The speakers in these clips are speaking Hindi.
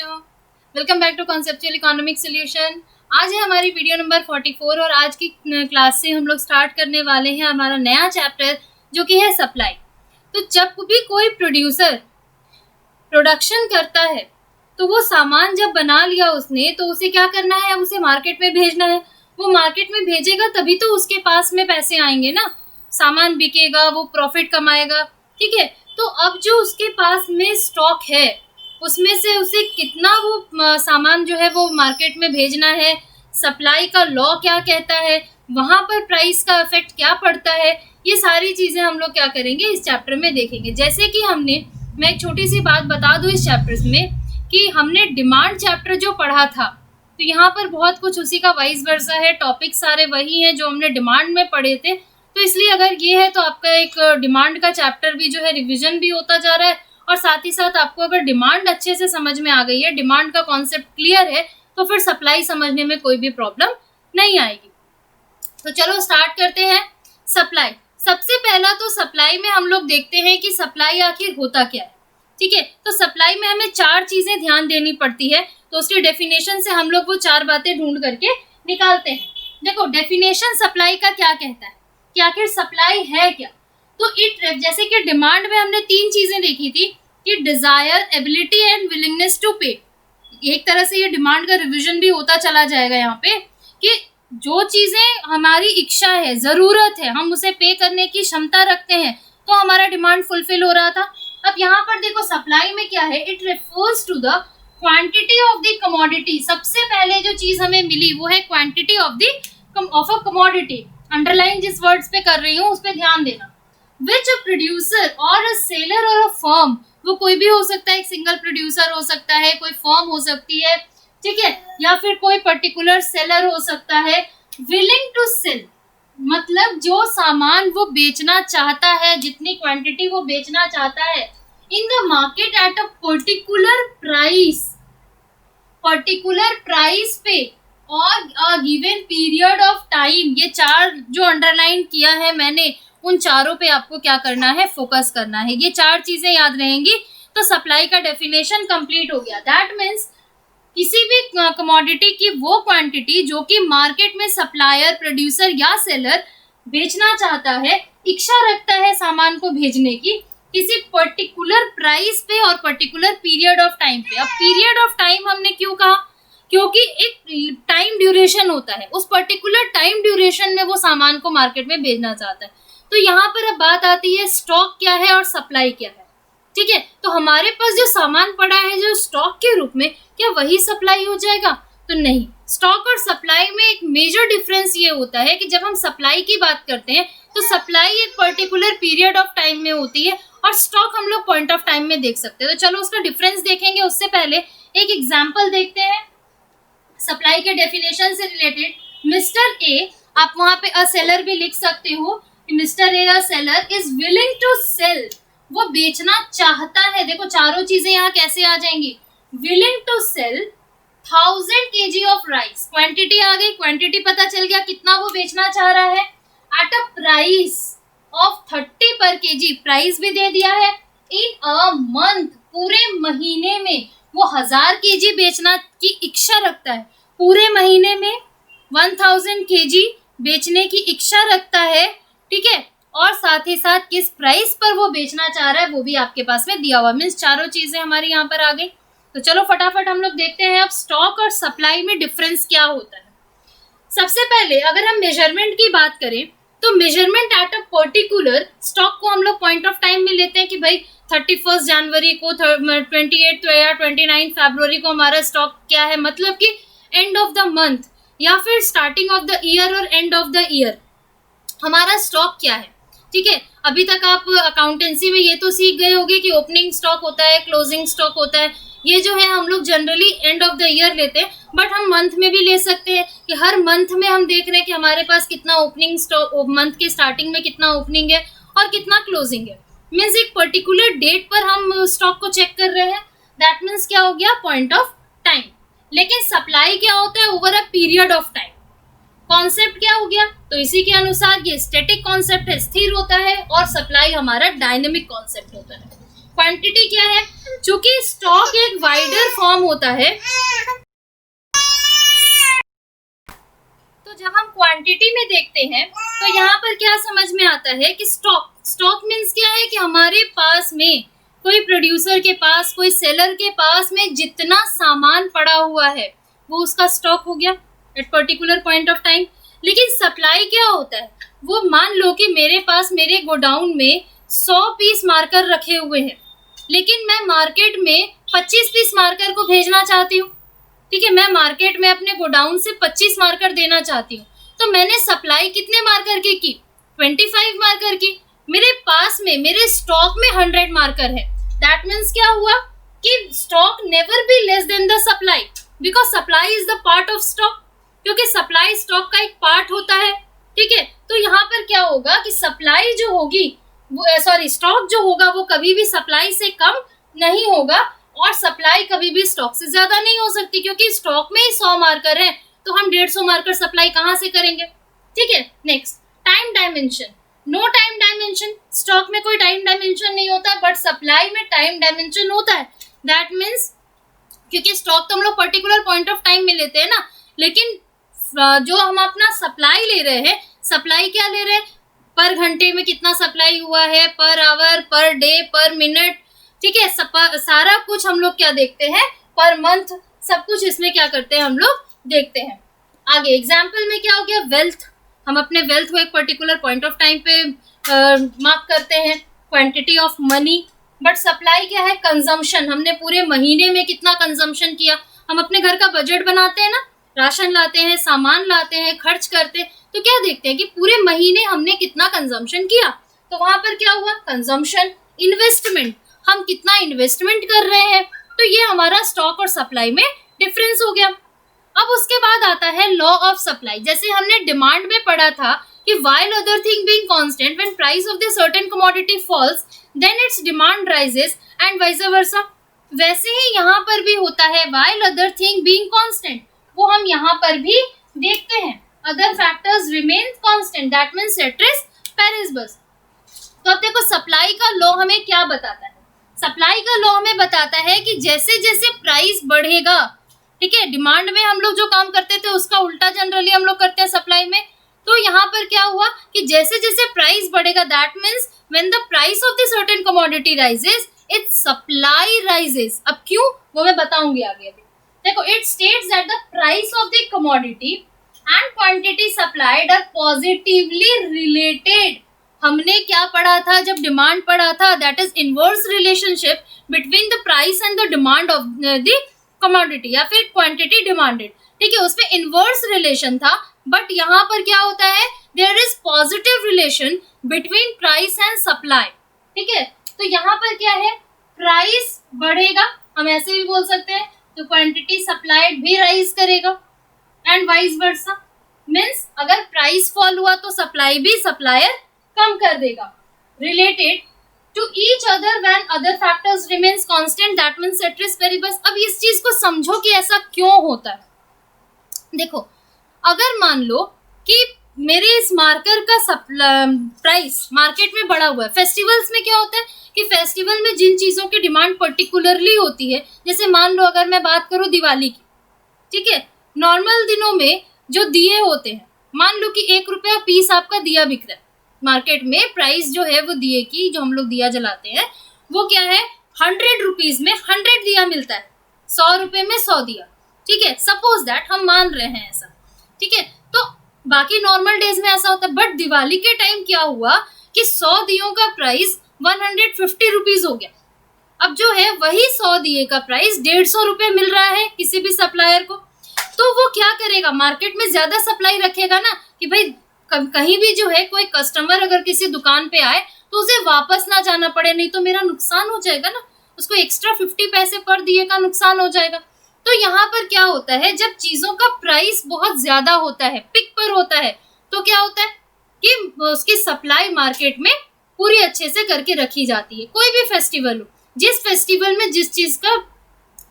बच्चों, welcome back to conceptual economic solution. आज है हमारी वीडियो नंबर 44 और आज की क्लास से हम लोग स्टार्ट करने वाले हैं हमारा नया चैप्टर जो कि है सप्लाई। तो जब भी कोई प्रोड्यूसर प्रोडक्शन करता है तो वो सामान जब बना लिया उसने तो उसे क्या करना है, उसे मार्केट में भेजना है। वो मार्केट में भेजेगा तभी तो उसके पास में पैसे आएंगे ना, सामान बिकेगा, वो प्रॉफिट कमाएगा। ठीक है, तो अब जो उसके पास में स्टॉक है उसमें से उसे कितना वो सामान जो है वो मार्केट में भेजना है, सप्लाई का लॉ क्या कहता है, वहाँ पर प्राइस का इफेक्ट क्या पड़ता है, ये सारी चीज़ें हम लोग क्या करेंगे इस चैप्टर में देखेंगे। जैसे कि मैं एक छोटी सी बात बता दूँ इस चैप्टर में कि हमने डिमांड चैप्टर जो पढ़ा था तो यहाँ पर बहुत कुछ उसी का वाइस वर्सा है, टॉपिक सारे वही हैं जो हमने डिमांड में पढ़े थे। तो इसलिए अगर ये है तो आपका एक डिमांड का चैप्टर भी जो है रिविजन भी होता जा रहा है और साथ ही साथ आपको अगर डिमांड अच्छे से समझ में आ गई है, डिमांड का कॉन्सेप्ट क्लियर है, तो फिर सप्लाई समझने में कोई भी प्रॉब्लम नहीं आएगी। तो चलो स्टार्ट करते हैं। सप्लाई, सबसे पहला तो सप्लाई में हम लोग देखते हैं कि सप्लाई आखिर होता क्या है। ठीक है, तो सप्लाई में हमें 4 चीजें ध्यान देनी पड़ती है, तो उसके डेफिनेशन से हम लोग वो 4 बातें ढूंढ करके निकालते हैं। देखो, डेफिनेशन सप्लाई का क्या कहता है कि आखिर सप्लाई है क्या। तो जैसे कि डिमांड में हमने 3 चीजें देखी थी कि desire, ability and willingness to pay. एक तरह से ये डिमांड का रिवीजन भी होता चला जाएगा यहाँ पे कि जो चीजें हमारी इच्छा है, जरूरत है, हम उसे पे करने की क्षमता रखते हैं, तो हमारा डिमांड फुलफिल हो रहा था। अब यहाँ पर देखो सप्लाई में क्या है, it refers to the quantity of the commodity. सबसे पहले जो चीज हमें मिली वो है quantity of a commodity. Underline जिस वर्ड्स पे कर रही हूँ उस पे ध्यान देना। विच अ प्रोड्यूसर और अ सेलर और अ फर्म, वो कोई भी हो सकता है, एक सिंगल प्रोड्यूसर हो सकता है, कोई फर्म हो सकती है, ठीक है, या फिर कोई पर्टिकुलर सेलर हो सकता है। विलिंग टू सेल मतलब जो सामान वो बेचना चाहता है, जितनी क्वांटिटी वो बेचना चाहता है, in the market at a particular price पे और a given period of time. ये 4 जो अंडरलाइन किया है मैंने, उन चारों पे आपको क्या करना है, फोकस करना है। ये 4 चीजें याद रहेंगी तो सप्लाई का डेफिनेशन कंप्लीट हो गया। दैट मीन्स किसी भी कमोडिटी की वो क्वांटिटी जो कि मार्केट में सप्लायर, प्रोड्यूसर या सेलर बेचना चाहता है, इच्छा रखता है सामान को भेजने की, किसी पर्टिकुलर प्राइस पे और पर्टिकुलर पीरियड ऑफ टाइम पे। अब पीरियड ऑफ टाइम हमने क्यों कहा, क्योंकि एक टाइम ड्यूरेशन होता है, उस पर्टिकुलर टाइम ड्यूरेशन में वो सामान को मार्केट में भेजना चाहता है। तो यहाँ पर अब बात आती है स्टॉक क्या है और सप्लाई क्या है। ठीक है, तो हमारे पास जो सामान पड़ा है जो स्टॉक के रूप में, क्या वही सप्लाई हो जाएगा? तो नहीं। स्टॉक और सप्लाई में एक मेजर डिफरेंस ये होता है कि जब हम सप्लाई की बात करते हैं तो सप्लाई एक पर्टिकुलर पीरियड ऑफ टाइम में होती है और स्टॉक हम लोग पॉइंट ऑफ टाइम में देख सकते हैं। तो चलो उसका डिफरेंस देखेंगे, उससे पहले एक एग्जाम्पल देखते हैं सप्लाई के डेफिनेशन से रिलेटेड। मिस्टर ए, आप वहां पे अ सेलर भी लिख सकते हो, mister A a seller is willing to sell, वो बेचना चाहता है। देखो चारों चीजें यहाँ कैसे आ जाएंगी, willing to sell 1000 kg of rice. Quantity आ गई, क्वांटिटी पता चल गया कितना वो बेचना चाह रहा है, एट अ प्राइस ऑफ 30 पर kg, प्राइस भी दे दिया है। इन अ मंथ, पूरे महीने में वो 1000 kg बेचना की इच्छा रखता है, पूरे महीने में 1000 kg बेचने की इच्छा रखता है। ठीक है, और साथ ही साथ किस प्राइस पर वो बेचना चाह रहा है वो भी आपके पास में दिया हुआ। मीन्स चारों चीजें हमारी यहाँ पर आ गई। तो चलो फटाफट हम लोग देखते हैं अब स्टॉक और सप्लाई में डिफरेंस क्या होता है। सबसे पहले अगर हम मेजरमेंट की बात करें तो measurement at a particular, stock को हम लोग पॉइंट ऑफ टाइम में लेते हैं कि भाई 31 जनवरी को, 28 या 29 फरवरी को हमारा स्टॉक क्या है, मतलब कि एंड ऑफ द मंथ या फिर स्टार्टिंग ऑफ द ईयर और एंड ऑफ द ईयर हमारा स्टॉक क्या है। ठीक है, अभी तक आप अकाउंटेंसी में ये तो सीख गए होंगे कि ओपनिंग स्टॉक होता है, क्लोजिंग स्टॉक होता है। ये जो है हम लोग generally end of the year लेते हैं, बट हम मंथ में भी ले सकते हैं कि हर मंथ में हम देख रहे हैं कि हमारे पास कितना ओपनिंग स्टॉक, मंथ के स्टार्टिंग में कितना ओपनिंग है और कितना क्लोजिंग है। मीन्स एक पर्टिकुलर डेट पर हम स्टॉक को चेक कर रहे हैं, दैट मीन्स क्या हो गया, पॉइंट ऑफ टाइम। लेकिन सप्लाई क्या होता है, over a period of time. Concept क्या हो गया, तो इसी के अनुसार ये स्टैटिक कॉन्सेप्ट है, स्थिर होता है, और सप्लाई हमारा डायनेमिक कॉन्सेप्ट होता है। क्वांटिटी क्या है? चूंकि स्टॉक एक वाइडर फॉर्म होता है, तो जब हम क्वांटिटी में देखते हैं तो यहाँ पर क्या समझ में आता है कि स्टॉक मीन्स क्या है कि हमारे पास में, कोई प्रोड्यूसर के पास, कोई सेलर के पास में जितना सामान पड़ा हुआ है वो उसका स्टॉक हो गया at particular point of time. लेकिन सप्लाई क्या होता है? वो मान लो कि मेरे पास, मेरे गोडाउन में 100 पीस मार्कर रखे हुए हैं, लेकिन मैं मार्केट में 25 पीस मार्कर को भेजना चाहती हूँ। ठीक है, मैं मार्केट में अपने गोडाउन से 25 मार्कर देना चाहती हूँ, तो मैंने सप्लाई कितने मार्कर की? 25 मार्कर की। मेरे पास में, मेरे स्टॉक में 100 मार्कर है। दैट मीन्स क्या हुआ कि stock never be less than the supply, because supply is the part of stock, क्योंकि सप्लाई स्टॉक का एक पार्ट होता है। ठीक है, तो यहाँ पर क्या होगा कि सप्लाई जो होगी, स्टॉक जो होगा वो कभी भी सप्लाई से कम नहीं होगा, और सप्लाई कभी भी स्टॉक से ज्यादा नहीं हो सकती, क्योंकि स्टॉक में ही 100 मार्कर है तो हम 150 मार्कर सप्लाई कहाँ से करेंगे? ठीक है, next, time dimension. No time dimension, stock में कोई टाइम डायमेंशन नहीं होता, बट सप्लाई में टाइम डायमेंशन होता है। दैट मीन्स, क्योंकि स्टॉक तो हम लोग पर्टिकुलर पॉइंट ऑफ टाइम में लेते हैं ना, लेकिन जो हम अपना सप्लाई ले रहे हैं, सप्लाई क्या ले रहे हैं? पर घंटे में कितना सप्लाई हुआ है, पर आवर, पर डे, पर मिनट। ठीक है, सारा कुछ हम लोग क्या देखते हैं? पर मंथ, सब कुछ इसमें क्या करते हैं हम लोग? देखते हैं। आगे एग्जाम्पल में क्या हो गया? वेल्थ। हम अपने वेल्थ को एक पर्टिकुलर पॉइंट ऑफ टाइम पे मार्क करते हैं, quantity of money. But supply क्या है? कंजम्पशन। हमने पूरे महीने में कितना कंजम्पशन किया। हम अपने घर का बजट बनाते हैं ना, राशन लाते हैं, सामान लाते हैं, खर्च करते हैं, तो क्या देखते हैं कि पूरे महीने हमने कितना कंजम्पशन किया, तो वहां पर क्या हुआ? कंजम्पशन। इन्वेस्टमेंट, हम कितना इन्वेस्टमेंट कर रहे हैं, तो ये हमारा स्टॉक और सप्लाई में डिफरेंस हो गया। अब उसके बाद आता है लॉ ऑफ सप्लाई। जैसे हमने डिमांड में पढ़ा था कि while other thing being constant, when price of the certain commodity falls, then its demand rises and vice versa। वैसे ही यहाँ पर भी होता है, while other thing being constant, वो हम यहाँ पर भी देखते हैं। other factors remain constant, that means ceteris paribus। तो अब देखो सप्लाई का लॉ हमें क्या बताता है? सप्लाई का लॉ हमें बताता है कि जैसे जैसे प्राइस बढ़ेगा, ठीक है, डिमांड में हम लोग जो काम करते थे उसका उल्टा जनरली हम लोग करते हैं सप्लाई में। तो यहाँ पर क्या हुआ कि जैसे जैसे प्राइस बढ़ेगा, that means when the price of the certain commodity rises, it's supply rises. अब क्यों, वो मैं बताऊंगी आगे। अभी देखो, it states that the price of the commodity and quantity supplied are positively related. हमने क्या पढ़ा था जब डिमांड पढ़ा था? That is inverse relationship between the price and the demand of the commodity, या फिर क्वांटिटी डिमांडेड। ठीक है, उसमें इनवर्स रिलेशन था, बट यहाँ पर क्या होता है? There is positive relation between price and supply. ठीक है, तो यहाँ पर क्या है? प्राइस बढ़ेगा, हम ऐसे भी बोल सकते हैं, तो क्वांटिटी सप्लाइड भी राइज करेगा, एंड वाइस वर्सा। मीन्स अगर प्राइस फॉल हुआ तो सप्लाई भी सप्लायर कम कर देगा। Related to each other when other factors remains constant, that means ceteris paribus। अब इस चीज को समझो कि ऐसा क्यों होता है। देखो, अगर मान लो कि मेरे इस मार्कर का प्राइस मार्केट में बढ़ा हुआ है, फेस्टिवल्स में क्या होता है कि फेस्टिवल में जिन चीजों की डिमांड पर्टिकुलरली होती है, जैसे मान लो अगर मैं बात करूं दिवाली की, ठीक है, नॉर्मल दिनों में जो दिए होते हैं, मान लो कि 1 रुपया पीस आपका दिया बिक रहा है मार्केट में। प्राइस जो है वो दिए की, जो हम लोग दिया जलाते हैं, वो क्या है? 100 रुपीज में 100 दिया मिलता है, 100 रुपए में 100 दिया। ठीक है, सपोज दैट हम मान रहे हैं ऐसा। ठीक है, तो बाकी नॉर्मल डेज में ऐसा होता है, बट दिवाली के टाइम क्या हुआ कि 100 दियों का प्राइस 150 रुपीज हो गया। अब जो है वही 100 दिए का प्राइस 150 रुपए मिल रहा है किसी भी सप्लायर को, तो वो क्या करेगा? मार्केट में ज्यादा सप्लाई रखेगा ना, कि भाई कहीं भी जो है कोई कस्टमर अगर किसी दुकान पे आए तो उसे वापस ना जाना पड़े, नहीं तो मेरा नुकसान हो जाएगा ना, उसको एक्स्ट्रा 50 पैसे पर दिए का नुकसान हो जाएगा। तो यहाँ पर क्या होता है, जब चीजों का प्राइस बहुत ज्यादा होता है, पिक पर होता है, तो क्या होता है कि उसकी सप्लाई मार्केट में पूरी अच्छे से करके रखी जाती है। कोई भी फेस्टिवल हो, जिस फेस्टिवल में जिस चीज का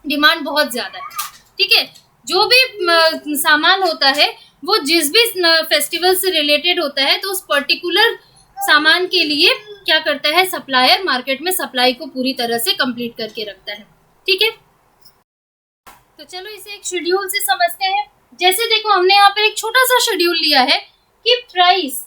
डिमांड बहुत ज्यादा है, ठीक है, जो भी सामान होता है वो जिस भी फेस्टिवल से रिलेटेड होता है, तो उस पर्टिकुलर सामान के लिए क्या करता है, सप्लायर मार्केट में सप्लाई को पूरी तरह से कंप्लीट करके रखता है। ठीक है, तो चलो इसे एक शेड्यूल से समझते हैं। जैसे देखो हमने यहाँ पर एक छोटा सा शेड्यूल लिया है कि प्राइस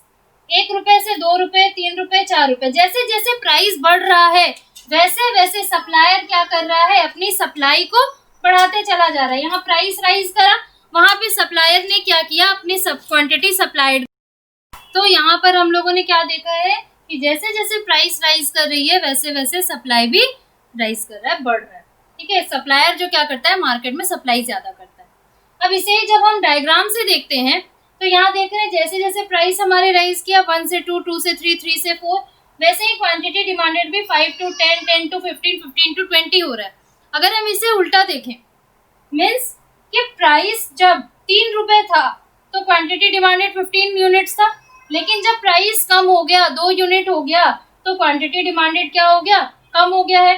1 रुपए से 2 रुपए, 3 रुपए, 4 रुपए, जैसे जैसे प्राइस बढ़ रहा है वैसे वैसे सप्लायर क्या कर रहा है, अपनी सप्लाई को बढ़ाते चला जा रहा है। यहाँ प्राइस राइज करा, वहां पे सप्लायर ने क्या किया, अपनी क्वांटिटी सप्लाइड। तो यहाँ पर हम लोगों ने क्या देखा है कि जैसे जैसे प्राइस राइज कर रही है वैसे वैसे सप्लाई भी राइज कर रहा है, बढ़ रहा है। ठीक है, सप्लायर जो क्या करता है, मार्केट में सप्लाई ज्यादा करता है। अब इसे जब हम डायग्राम से देखते हैं तो यहाँ देख रहे हैं जैसे जैसे प्राइस हमारे राइज किया 1 से 2, 2 से 3, 3 से 4, वैसे ही क्वांटिटी डिमांडेड भी 5 to 10, 10 to 15, 15 to 20 हो रहा है। अगर हम इसे उल्टा देखें, मीन्स कि प्राइस जब 3 रुपए था तो क्वांटिटी डिमांडेड 15 यूनिट्स था, लेकिन जब प्राइस कम हो गया, 2 यूनिट हो गया, तो क्वांटिटी डिमांडेड क्या हो गया, कम हो गया है।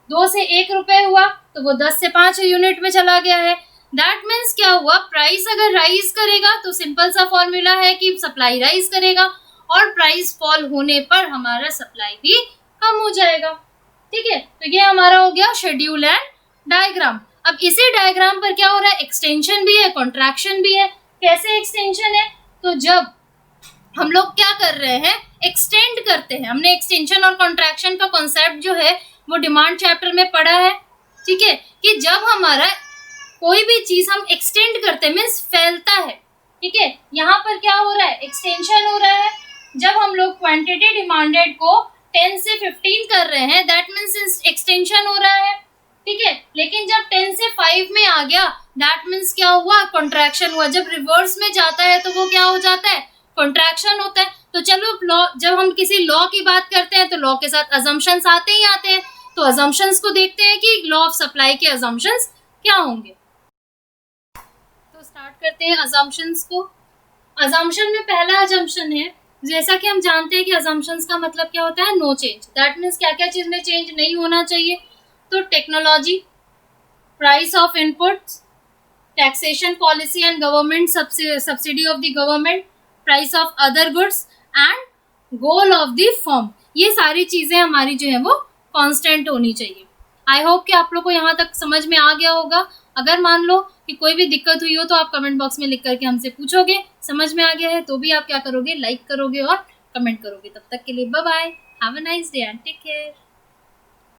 2 से 1 रुपए हुआ तो वो 10 से 5 यूनिट में चला गया है। दैट मीन्स क्या हुआ, प्राइस अगर राइज करेगा तो सिंपल सा फॉर्मूला है कि सप्लाई राइज करेगा, और प्राइस फॉल होने पर हमारा सप्लाई भी कम हो जाएगा। ठीक है, तो ये हमारा हो गया शेड्यूल एंड डायग्राम। अब इसी डायग्राम पर क्या हो रहा है, एक्सटेंशन भी है, कॉन्ट्रैक्शन भी है। कैसे एक्सटेंशन है, तो जब हम लोग क्या कर रहे हैं, एक्सटेंड करते हैं। हमने एक्सटेंशन और कॉन्ट्रैक्शन का कॉन्सेप्ट जो है वो डिमांड चैप्टर में पढ़ा है। ठीक है, कि जब हमारा कोई भी चीज हम एक्सटेंड करते हैं मीन्स फैलता है। ठीक है, यहाँ पर क्या हो रहा है, एक्सटेंशन हो रहा है। जब हम लोग क्वांटिटी डिमांडेड को 10 से 15 कर रहे हैं, दैट मीन्स एक्सटेंशन हो रहा है। ठीक है, लेकिन जब 10 से 5 में आ गया, दैट मीन्स क्या हुआ, कॉन्ट्रैक्शन हुआ। जब रिवर्स में जाता है तो वो क्या हो जाता है, कॉन्ट्रैक्शन होता है। तो चलो लॉ, जब हम किसी लॉ की बात करते हैं तो लॉ के साथ अजम्पशंस आते ही आते हैं। तो अजम्पशंस को देखते हैं कि लॉ ऑफ सप्लाई के अजम्पशंस क्या होंगे। तो स्टार्ट करते हैं अजम्पशंस को। अजम्पशन में पहला अजम्पशन है, जैसा कि हम जानते हैं कि अजम्पशंस का मतलब क्या होता है, नो चेंज। दैट मीन्स क्या क्या चीज में चेंज नहीं होना चाहिए। तो technology, price of inputs, taxation policy and government subsidy of the government, price of other goods and goal of the firm, ये सारी चीजें हमारी जो है वो कांस्टेंट होनी चाहिए। आई होप कि आप लोग को यहाँ तक समझ में आ गया होगा। अगर मान लो कि कोई भी दिक्कत हुई हो तो आप कमेंट बॉक्स में लिख करके हमसे पूछोगे। समझ में आ गया है तो भी आप क्या करोगे, लाइक करोगे और कमेंट करोगे। तब तक के लिए bye bye, have a nice day and take care.